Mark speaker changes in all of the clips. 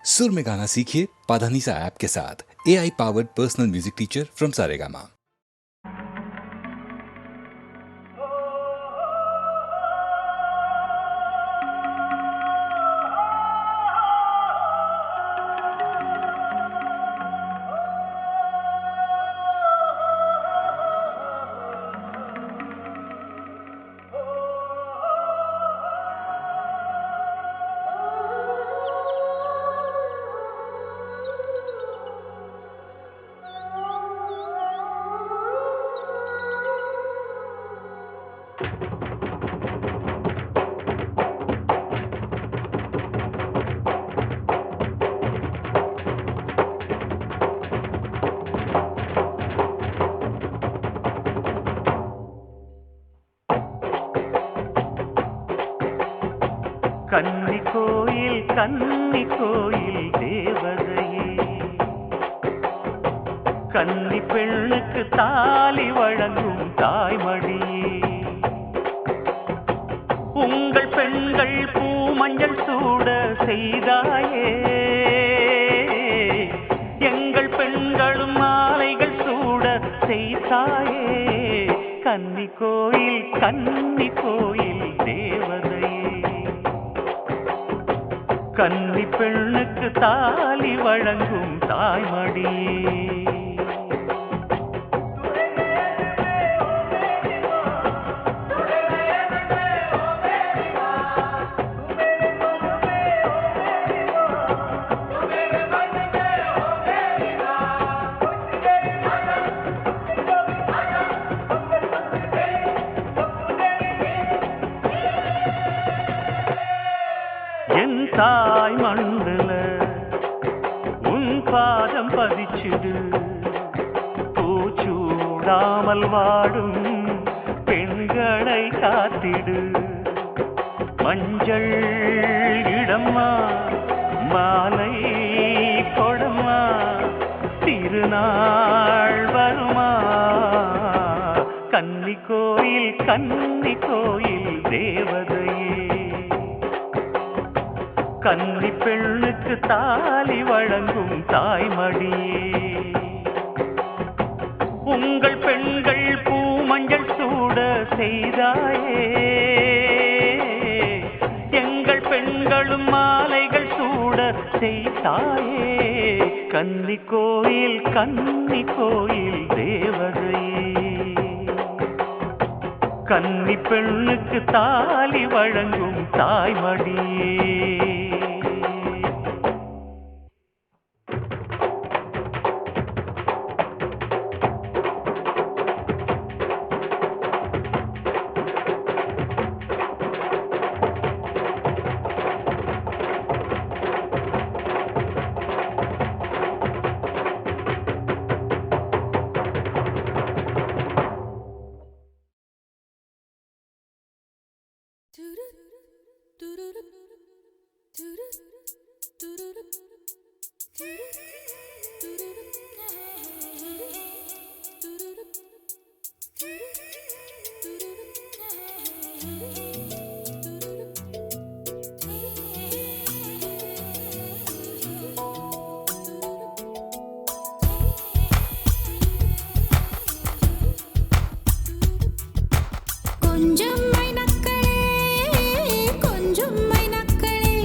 Speaker 1: सुर में गाना सीखिए पाधानीसा ऐप के साथ। AI powered personal music teacher from Saregama.
Speaker 2: கன்னி கோயில் தேவதையே, கன்னி பெண்ணுக்கு தாலி வழங்கும் தாய்மடியே, உங்கள் பெண்கள் பூமஞ்சள் சூட செய்தாயே, எங்கள் பெண்களும் மாலைகள் சூட செய்தாயே. கன்னி கோயில் தேவதையே, கன்னி பெண்ணுக்கு தாலி வழங்கும் தாய்மடியே. என் தாய் மண்ணுல உன் பாதம் பதிச்சிடு, பூச்சூடாமல் வாடும் பெண்களை காத்திடு. மஞ்சள் இடம்மா மாலை கொடம்மா, திருநாள் வருமா. கன்னி கோயில் தேவதையே, கன்னி பெண்ணுக்கு தாலி வழங்கும் தாய்மடியே, உங்கள் பெண்கள் பூமஞ்சள் சூட செய்தாயே, எங்கள் பெண்களும் மாலைகள் சூட செய்தாயே. கன்னி கோயில் தேவதையே, கன்னி பெண்ணுக்கு தாலி வழங்கும் தாய்மடியே.
Speaker 3: கொஞ்சம் மைனக்களே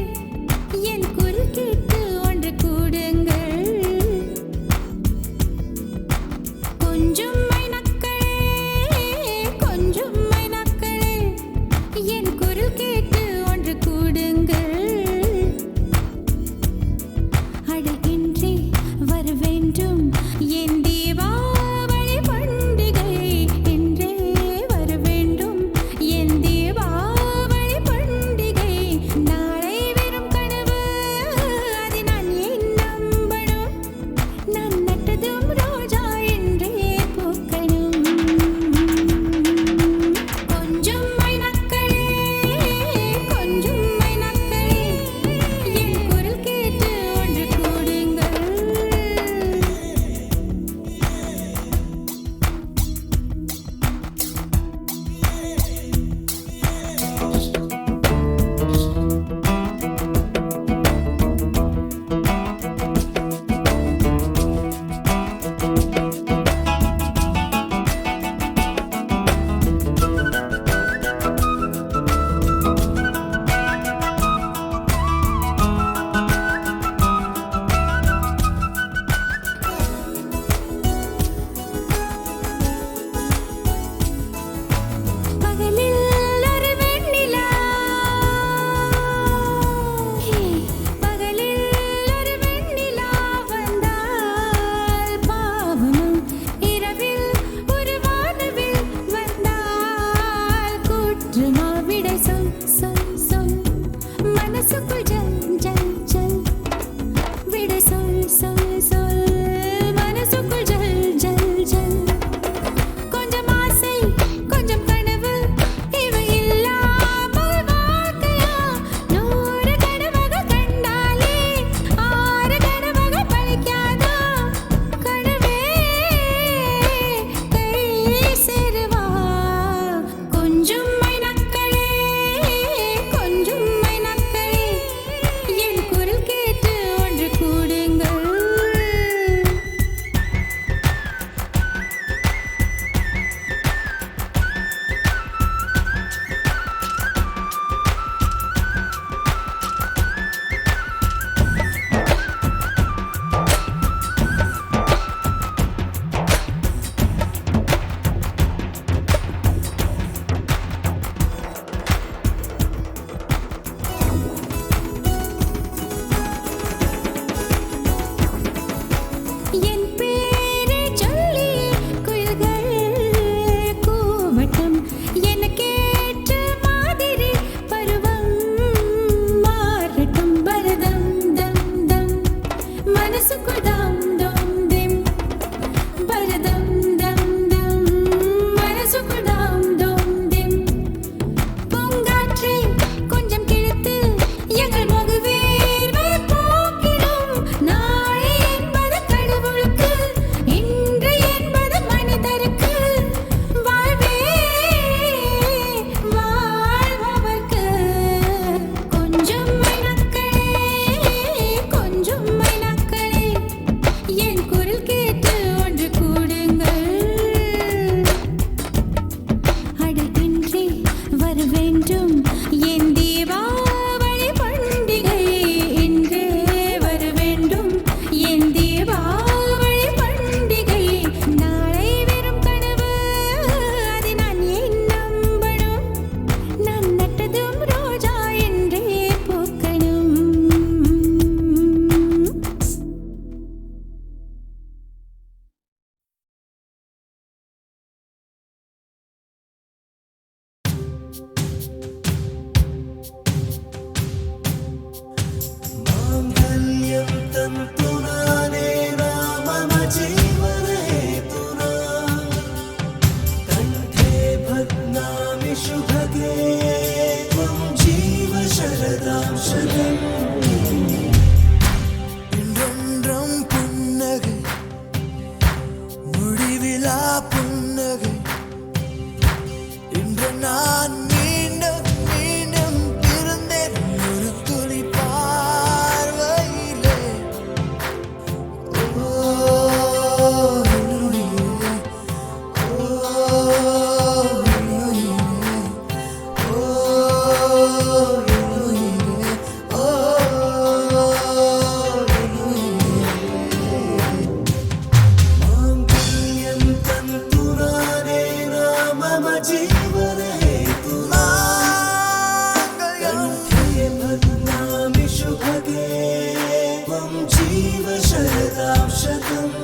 Speaker 3: जीव शरदां शतम्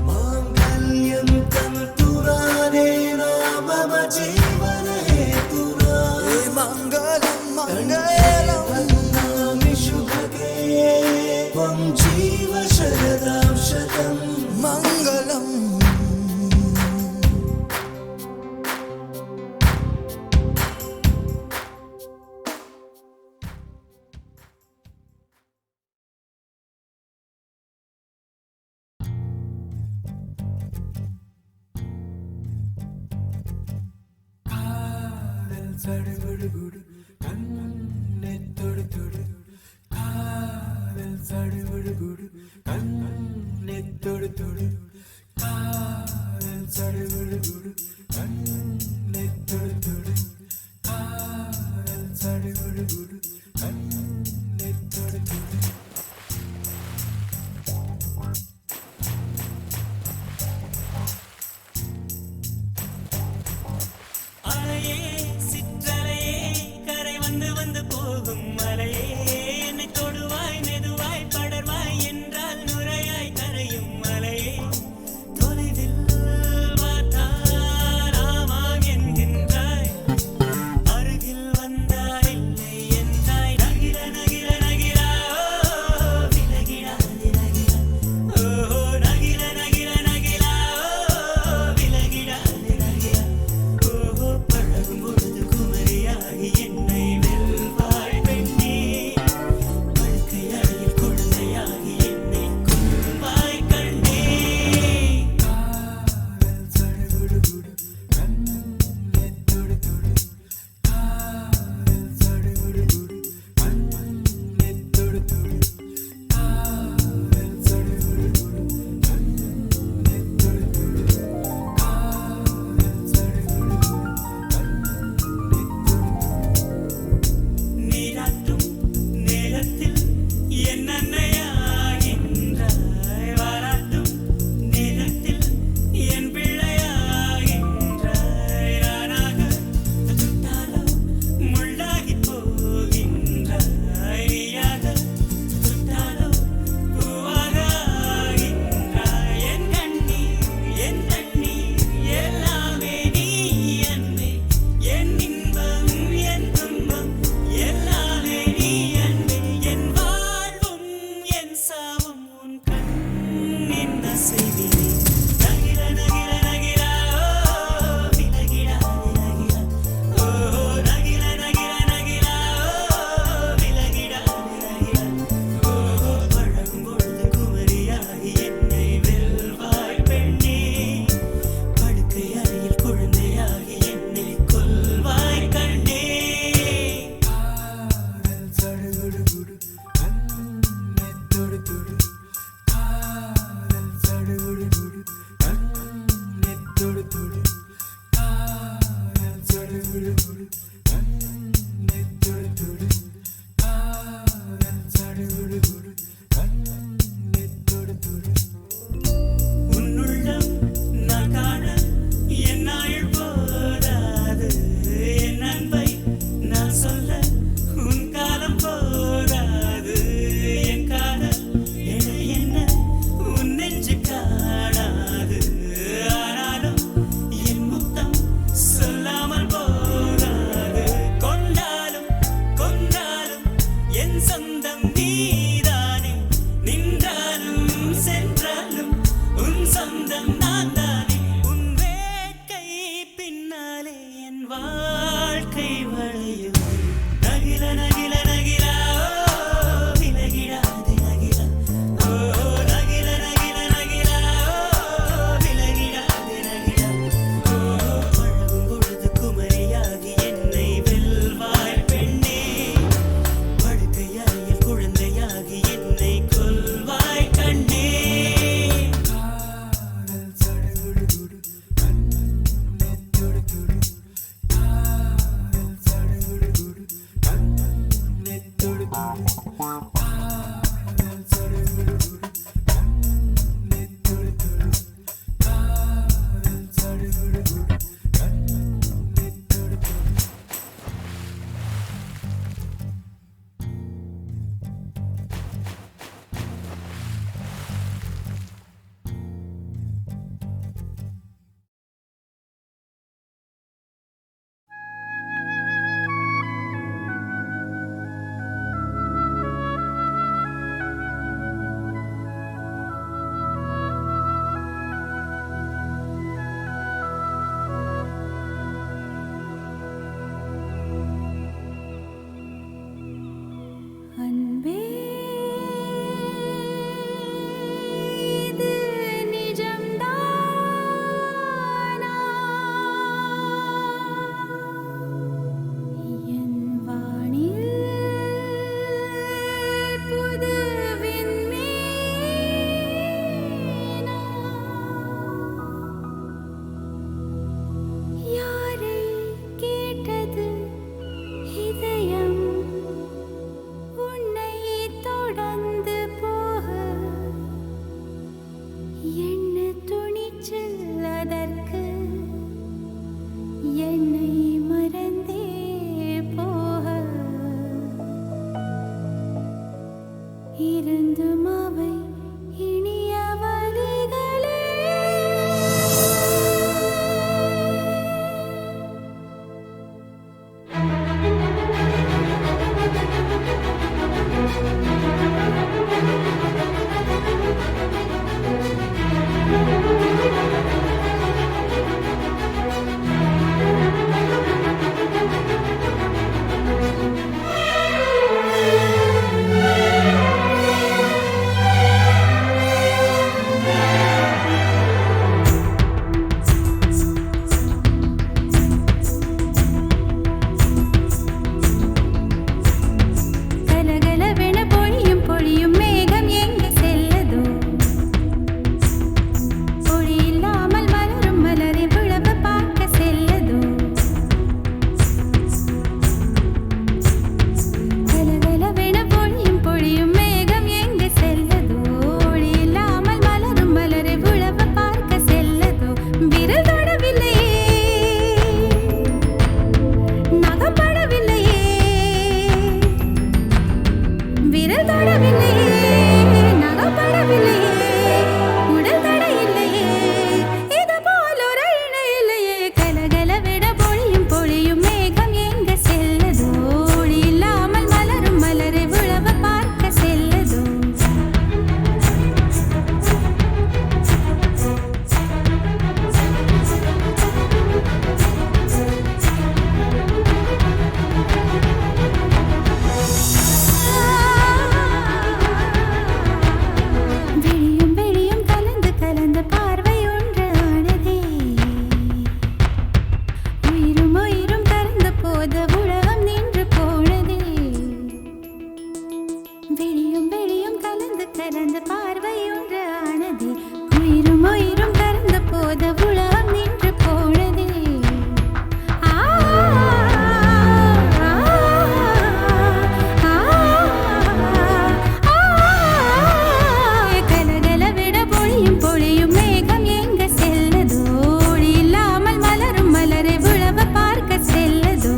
Speaker 3: माङ्गल्यं तन्तुरानेन मम जीवनहेतुना मङ्गलं मङ्गलं वन्दामि शुभगे त्वं जीव शरदां शतम् मङ्गलम् சடுகுடுகுடு கண்ணே தொடு தொடு காதல் சடுகுடுகுடு கண்ணே தொடு தொடு காதல் சடுகுடுகுடு கண்ணே தொடு தொடு காதல் சடுகுடுகுடு கண்ணே தொடு தொடு
Speaker 4: அலையே சிற்றலையே கரை வந்து வந்து போகும் மலையே என்னை தொடுவாய் மெதுவாய் படர்வாய் என்றால் நுரையாய் கரையும் மலையே தொலைவில் பார்த்தால் ஆமாய்
Speaker 5: இருந்தும் அவை இனிய வழிகளே. கலகலவென பொழியும் பொழியும் மேகம் எங்கு செல்லதோ? பொழி இல்லாமல் மலரும் மலரை விழவ பார்க்க செல்லதோ? கலகலவென பொழியும் பொழியும் மேகம் எங்கு செல்லதோ? பொழி இல்லாமல் மலரும் மலரை விழவ பார்க்க செல்லதோ? விரல் தொடவில்லையே, நகப்படவில்லையே, விரல் தொடவில்லையே, நகப்படவில்லையே, உடல் தட இல்லையே, இது போல் ஒரு இணை இல்லையே. கலகலவென பொழியும் பொழியும் மேகம் எங்கு செல்லதோ? ஒளி இல்லாமல் மலரும் மலரை விழவ பார்க்க செல்லதோ? விழியும் விழியும் கலந்து கலந்து பார்வை ஒன்று ஆனதே. உயிரும் உயிரும் கலந்த போத உலகம் நின்று போனதே. விழியும் விழியும் கலந்து கலந்து பார்வை ஒன்று ஆனதே. உயிரும் உயிரும் கலந்த போத உலகம் நின்று போனதே. ஆ ஆ கலகலவென பொழியும் பொழியும் மேகம் எங்க செல்லதோ? ஒளி இல்லாமல் மலரும் மலரை விழவ பார்க்க செல்லதோ?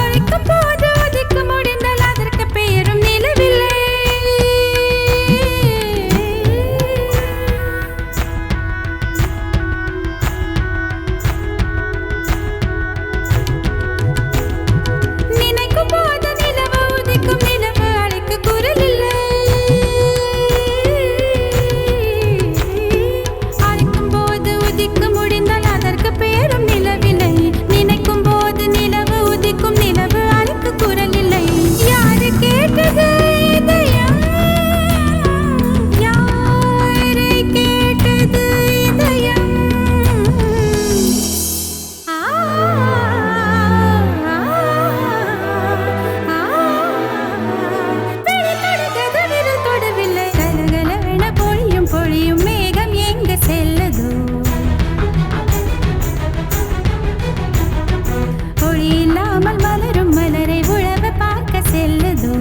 Speaker 5: அழைக்கும் போது ஒதுக்க முடிந்தால் அதற்கு பெயரும் நிலவில்லை. நினைக்கும் போது நிலவு உதிக்கும், நிலவு அழைக்க குரல் இல்லை. அழைக்கும் போது உதிக்க முடிந்தால் அதற்கு பெயரும் நிலவில்லை. நினைக்கும் போது நிலவு உதிக்கும், நிலவு அழைக்க குரல் இல்லை. யாரு கேட்டது இதயம்? யாரை கேட்டது இதயம்? ஆ விரல் தொடகது, விரல் தொடவில்லை. கலகலவென பொழியும் பொழியும் மேகம் எங்கு செல்லதோ? ஒளி இல்லாமல் மலரும் மலரை உழவ பார்க்க செல்லதோ?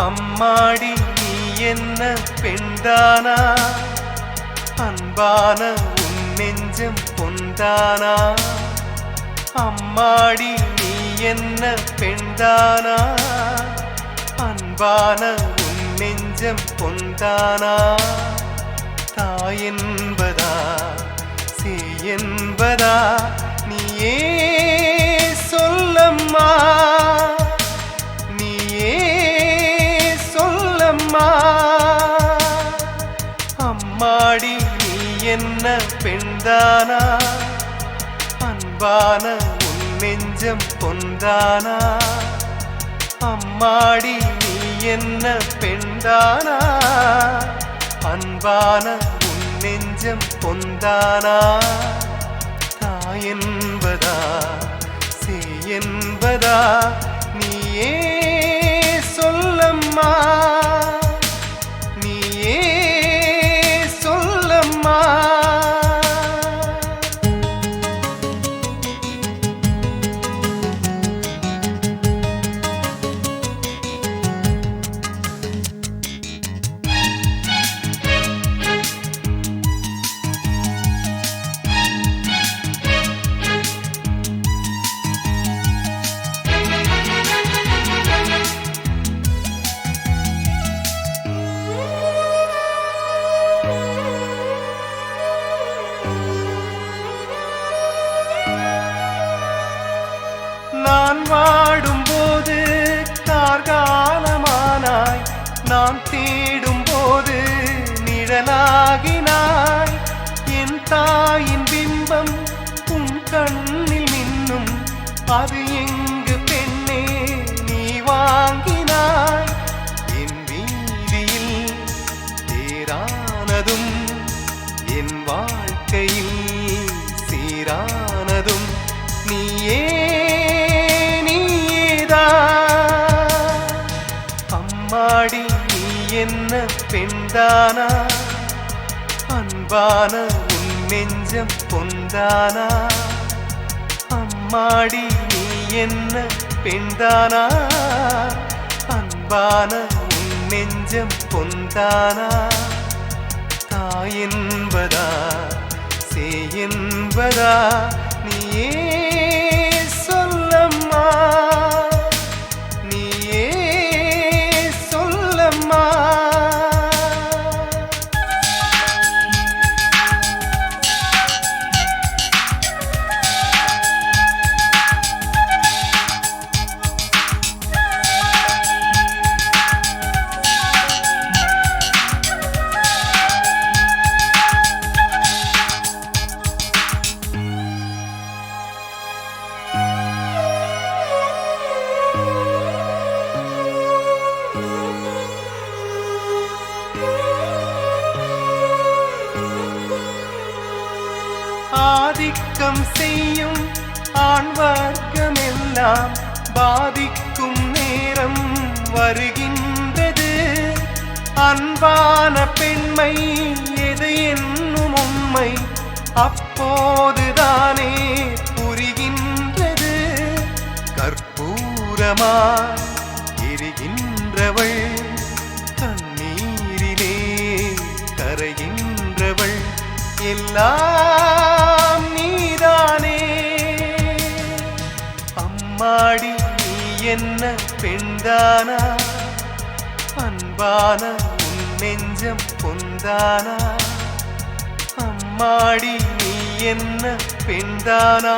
Speaker 6: அம்மாடி நீ என்ன பெண்தானா, அன்பான உன் நெஞ்சம் பொந்தானா. அம்மாடி நீ என்ன பெண்தானா, அன்பான உன் நெஞ்சம் பொந்தானா. தாய் என்பதா சேய் என்பதா நீயே சொல்லம்மா, நீயே சொல்லம்மா. அம்மாடி நீ என்ன பெண்தானா, அன்பான உன் நெஞ்சம் பொந்தானா. அம்மாடி நீ என்ன பெண்தானா, அன்பான உன் நெஞ்சம் பொந்தானா. தாய் என்பதா சேய் என்பதா நீயே சொல்லம்மா, நீயே சொல்லம்மா. நான் வாடும்போது கார்காலமானாய், நான் தேடும்போது நிழலாகினாய். என் தாயின் பிம்பம் உன் கண்ணில் மின்னும், அது எங்கு பெண்ணே நீ வாங்கினாய். என் வீதியில் தேரானதும் என் வாழ்க்கையில் சீரானதும் நீயே அம்மாடி நீ என்ன பெண்தானா, அன்பான உன் நெஞ்சம் பொந்தானா. அம்மாடி நீ என்ன பெண்தானா, அன்பான உன் நெஞ்சம் பொந்தானா. தாய் என்பதா சேய் என்பதா நீயே சொல்லம்மா, நீயே சொல்லம்மா. ஆதிக்கம் செய்யும் ஆண் வர்க்கமெல்லாம் பாதிக்கும் நேரம் வருகின்றது. அன்பான பெண்மை எது என்னும் உண்மை அப்போதுதானே புரிகின்றது. கற்பூரமாய் எரிகின்றவள், கண்ணீரிலே கரைகின்றவள், எல்லாம் நீதானே. அம்மாடி நீ என்ன பெண்தானா, அன்பான உன் நெஞ்சம் பொந்தானா. அம்மாடி நீ என்ன பெண்தானா,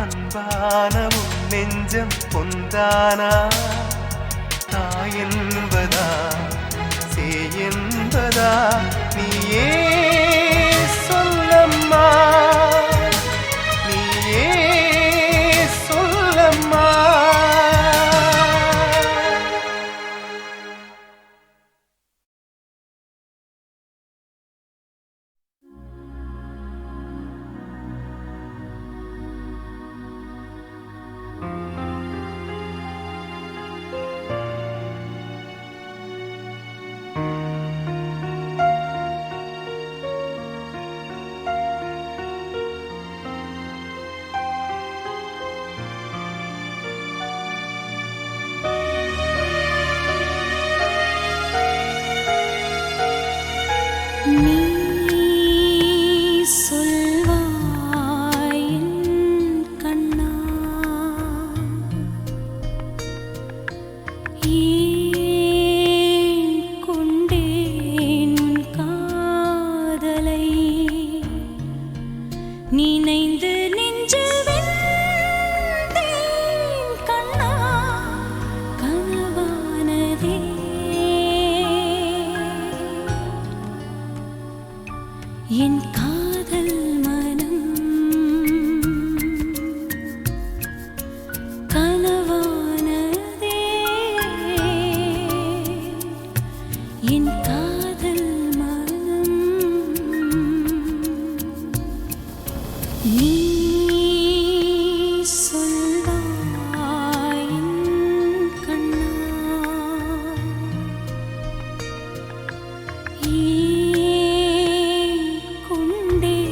Speaker 6: அன்பான உன் நெஞ்சம் பொந்தானா. தாய் என்பதா சேய் என்பதா நீயே சொல்லம்மா, நீயே சொல்லம்மா.
Speaker 5: நினைந்து நெஞ்சில் வெந்தேன் கண்ணா கனவானதே என் காதல் மனம் கனவானதே என் காதல் மனம் நீ சொல்வாய் என் கண்ணா ஏன் கொண்டேன்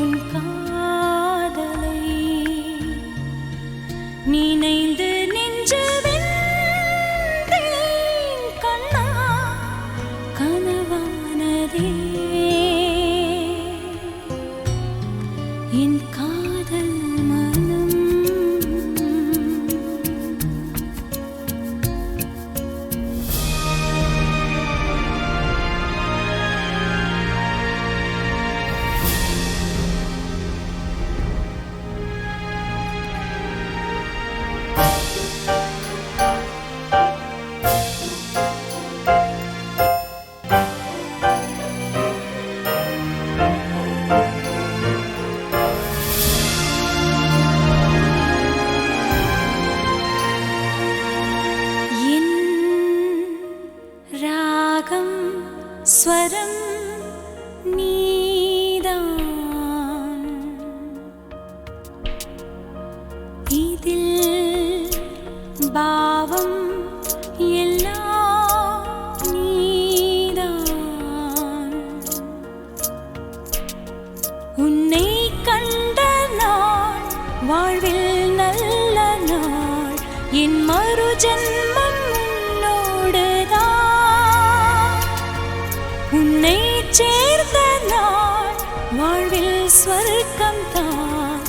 Speaker 5: உன் காதலை நினைந்து நெஞ்சில் வெந்தேன் கண்ணா கனவானதே என் காதல் மனம் என் ராகம் ஸ்வரம் நீதான் இதில் பாவம் எல்லாம் நீதான் உன்னை கண்ட நாள் வாழ்வில் நல்ல நாள் என் மறு ஜென்மம் உன்னோடுதான் உன்னை சேர்ந்த நாள் வாழ்வில் ஸ்வர்க்கம் தான்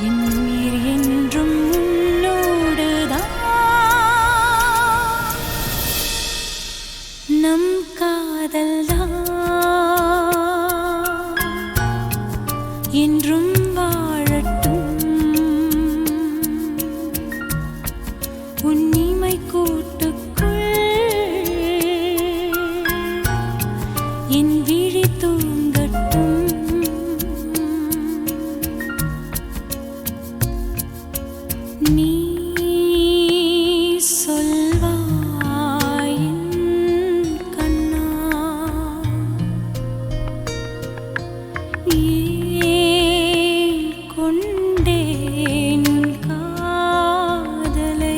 Speaker 5: என் உயிர் என்றும் உன்னோடுதான் நம் காதல்தான் என்றும் வாழட்டும் உன்னிமை கூட்டுக்குள் என் விழி தூங்கட்டும் நீ சொல்வாய் என் கண்ணா ஏன் கொண்டேன் உன் காதலை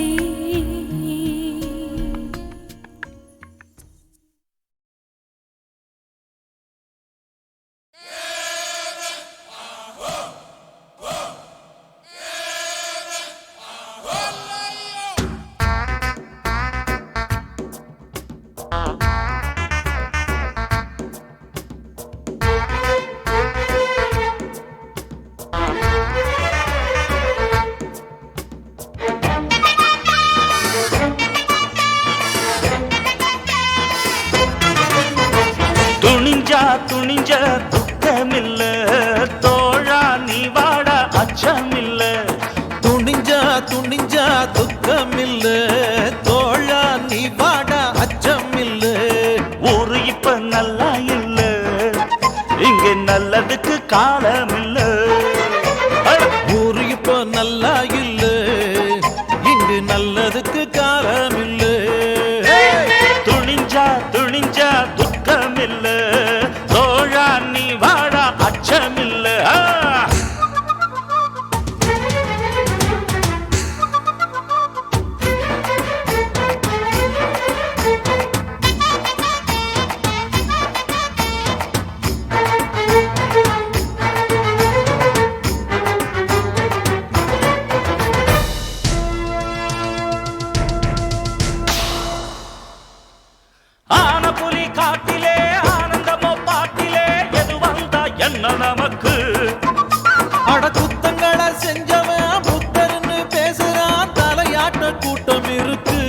Speaker 2: துணிஞ்சா துணிஞ்ச துக்கமில்ல தோழா நீ வாட அச்சமில்ல
Speaker 7: துணிஞ்சா துணிஞ்சா துக்கமில்ல தோழா நீ வாடா அச்சமில்ல
Speaker 2: ஊரு இப்ப நல்லா இல்ல இங்க நல்லதுக்கு காலம் இல்ல
Speaker 7: ஊரு இப்போ நல்லா இல்ல இங்கு நல்லதுக்கு காலம் இல்ல
Speaker 2: துணிஞ்சா துணிஞ்சா துக்கமில்ல தோழா நீ வாடா அச்சமில்ல ஆன புலி காட்டிலே ஆனந்தமோ பாட்டிலே எது வந்தா என்ன நமக்கு
Speaker 7: அட குத்தங்களை செஞ்சவன் புத்தர்னு பேசுறான் தலையாட்ட கூட்டம் இருக்கு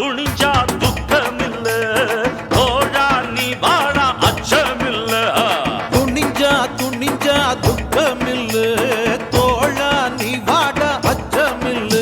Speaker 2: துணிஞ்சா துக்கமில்ல தோழா நீ வாடா அச்சமில்ல
Speaker 7: துணிஞ்சா துணிஞ்சா துக்கமில்ல தோழா நீ வாடா அச்சமில்ல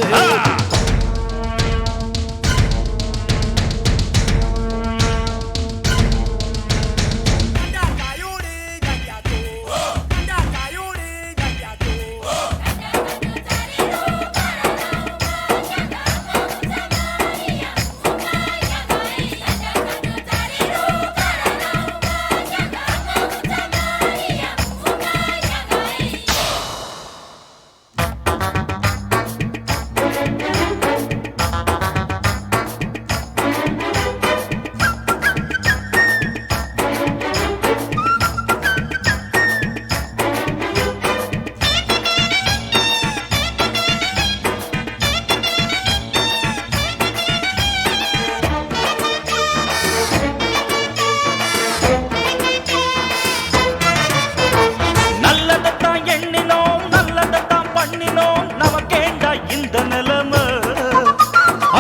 Speaker 2: நல்லதத்தான் எண்ணினோம் நல்லதத்தான் பண்ணினோம் நமக்கேண்டா இந்த நிலைமை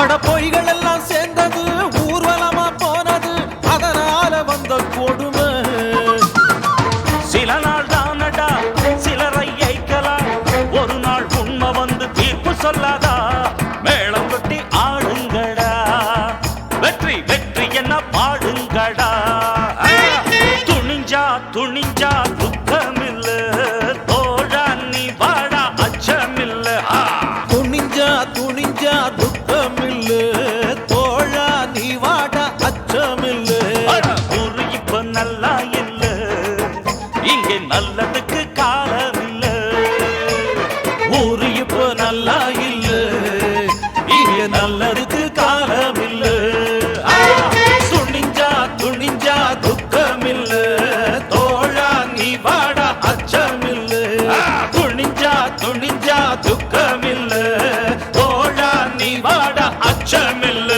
Speaker 7: அட பொய்கள் எல்லாம் சேர்ந்தது ஊர்வலமா போனது அதனால வந்த கொடுமை
Speaker 2: சில நாள் தானடா சிலரை ஏய்க்கலாம் ஒரு நாள் உண்மை வந்து தீர்ப்பு சொல்லாதா மேளம் கொட்டி ஆடுங்கடா வெற்றி வெற்றி என்ன பாடுங்கடா துணிஞ்சா துணிஞ்சா துக்கமில்ல தோழா நீ வாடா அச்சமில்ல
Speaker 7: துணிஞ்சா துணிஞ்சா துக்கமில்ல தோழா நீ வாடா அச்சமில்ல
Speaker 2: ஊரு இப்ப நல்லா இல்ல இங்கே நல்லதுக்கு காலம் இல்ல
Speaker 7: ஊரு இப்ப நல்லா இல்ல இங்க நல்லதுக்கு காலம் இல்ல துணிஞ்சா துணிஞ்சா துக்கமில்ல தோழா நீ வாடா அச்சமில்ல துணிஞ்சா துணிஞ்சா துக்கமில்ல தோழா நீ வாடா அச்சமில்ல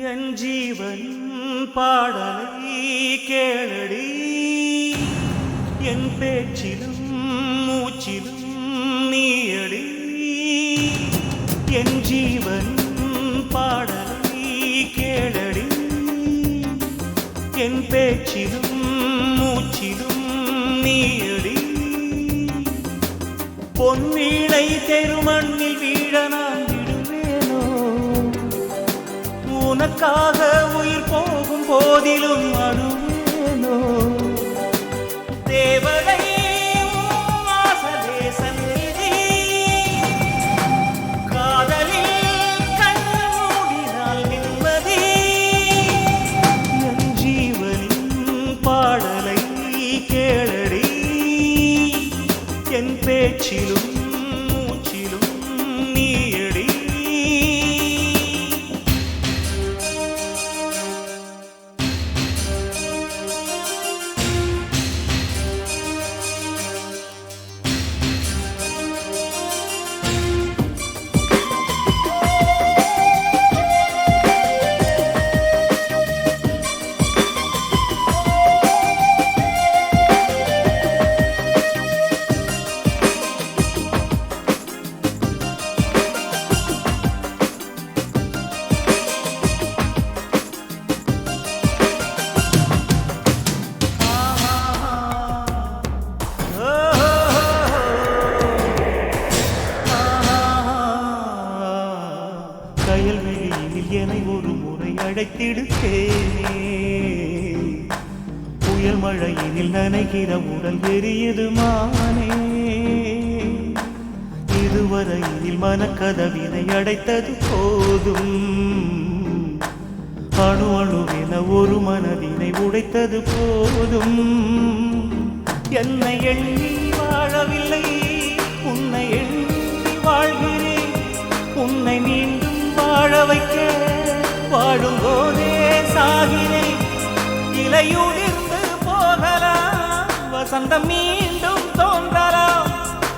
Speaker 2: என் ஜீவன் பாடலை கேளடி என் பேச்சிலும் மூச்சிலும் நீயடி என் ஜீவன் பாடலை கேளடி என் பேச்சிலும் மூச்சிலும் நீயடி பொன்வீணை தெருமண்ணில் வீழ நான் விடுவேனோ உனக்காக உயிர் போகும் போதிலும் அழுவேனோ தேவதை வாசலே சந்நிதி காதலில் கண் மூடினால் நிம்மதி என் ஜீவனின் பாடலை கேளடி என் பேச்சிலும் மூச்சிலும் நீயடி அழைத்திடுத்தேனே புயல் மழையினில்
Speaker 6: நனைகிற உடல் எரியுது மானே இதுவரையில் மனக்கதவினை அடைத்தது போதும் அணு அணுவென ஒரு மனதினை உடைத்தது போதும் என்னை எண்ணி வாழவில்லை உன்னை எண்ணி வாழ்கிறேன் உன்னை மீண்டும் வாழ வைக்க வாழும் போதே சாகிறேன் இலையுதிர்ந்து போகலாம் வசந்தம் மீண்டும் தோன்றலாம்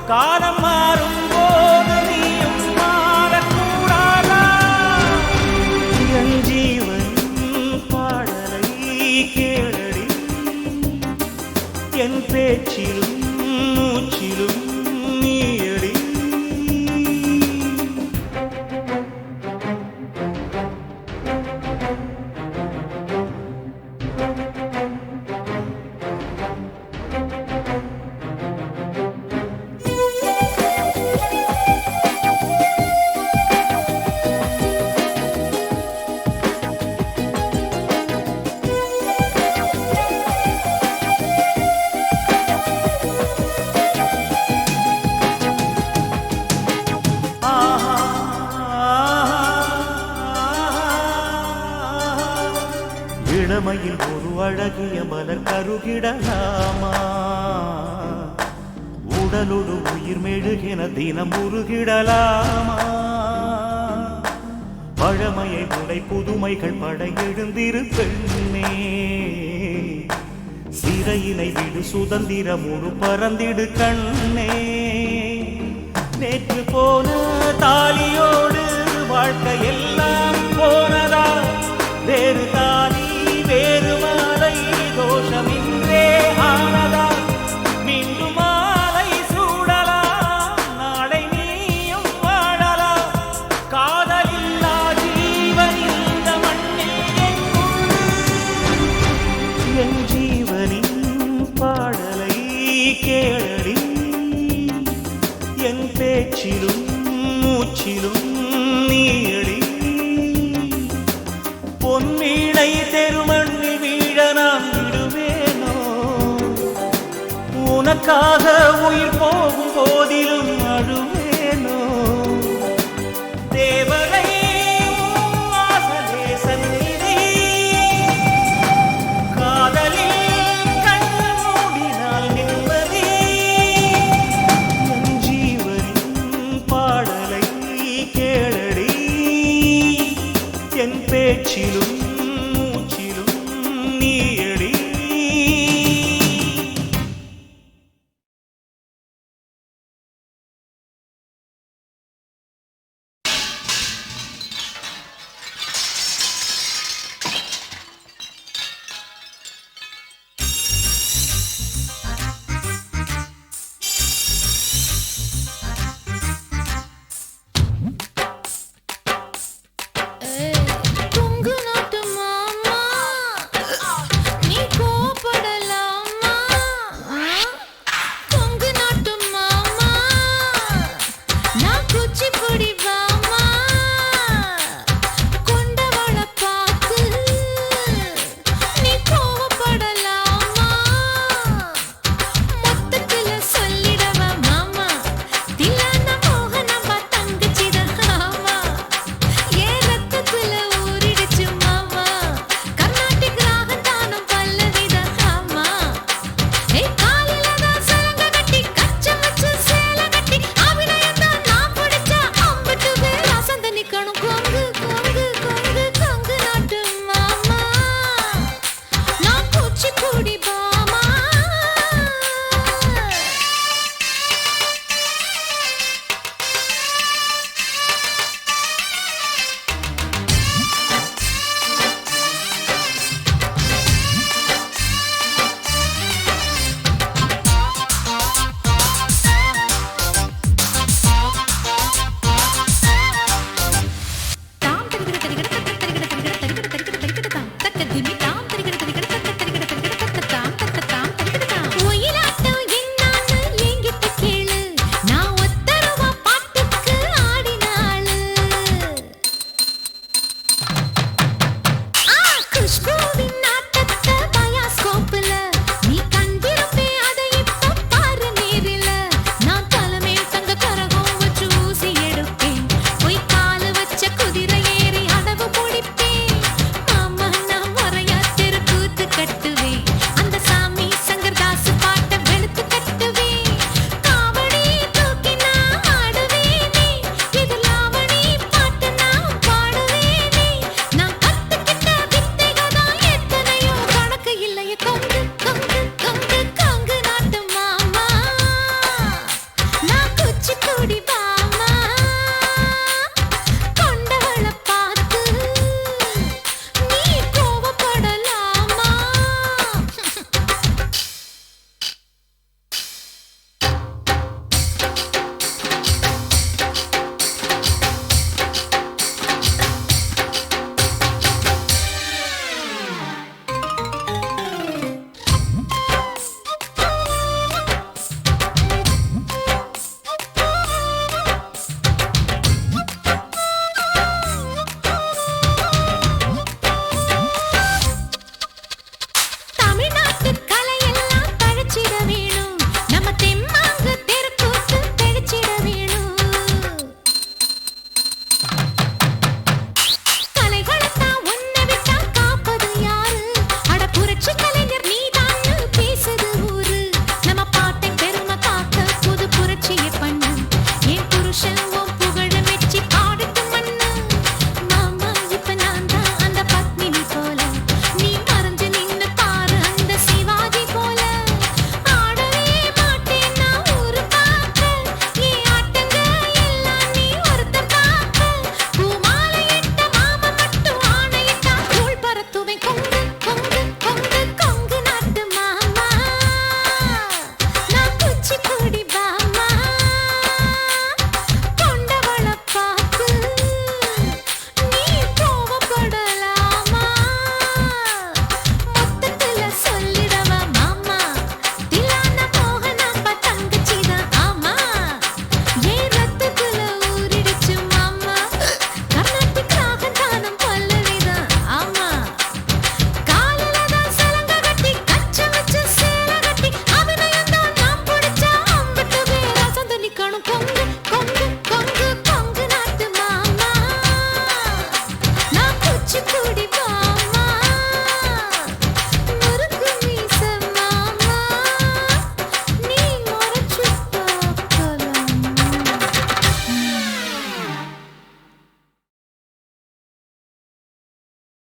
Speaker 6: காலம் மாறும் போது நீயும் மாறக்கூடாதா என் ஜீவன் பாடலை கேளடி என் பேச்சிலும் மூச்சிலும் நீயடி இளமையில் ஒரு அழகிய மலர் கருகிடலாமா உடலோடு உயிர் மெழுகின தினம் உருகிடலாமா பழமையை உடை புதுமைகள் படையெழுந்திரு பெண்ணே சிறையினை விடு சுதந்திரம் ஒரு பறந்திடு கண்ணே நேற்று போன தாலியோடு வாழ்க்கை எல்லாம் போனதா வேறு தாலி வேறு மாலை தோஷமின்றே ஆனதா மீண்டும் மாலை சூடலாம் நாளை நீயும் வாழலாம் காதலில்லா ஜீவன் இந்த மண்ணில் என் ஜீவனின் பாடலை கேளடி என் பேச்சிலும் மூச்சிலும் நீயடி பொன்மீளை தெருமண்ணில் வீழ நான் விடுவேனோ உனக்காக உயிர் போகும் போதிலும் அழுவே